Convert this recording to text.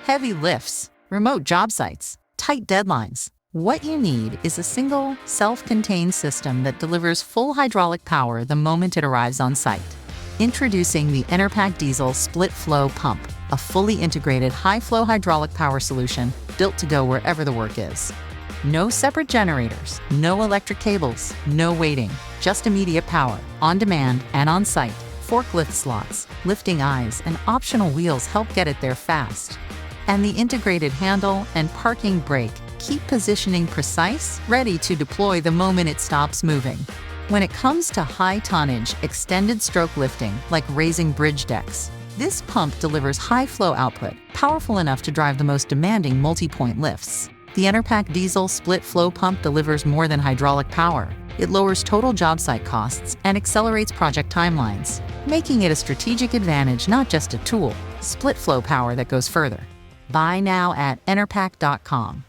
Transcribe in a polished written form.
heavy lifts, remote job sites, tight deadlines. What you need is a single, self-contained system that delivers full hydraulic power the moment it arrives on site. Introducing the Enerpac Diesel Split Flow Pump, a fully integrated high-flow hydraulic power solution built to go wherever the work is. No separate generators, no electric cables, no waiting, just immediate power, on demand and on site. Forklift slots, lifting eyes, and optional wheels help get it there fast. And the integrated handle and parking brake keep positioning precise, ready to deploy the moment it stops moving. When it comes to high tonnage, extended stroke lifting, like raising bridge decks, this pump delivers high flow output, powerful enough to drive the most demanding multi-point lifts. The Enerpac Diesel Split Flow Pump delivers more than hydraulic power. It lowers total job site costs and accelerates project timelines, making it a strategic advantage, not just a tool. Split flow power that goes further. Buy now at enerpac.com.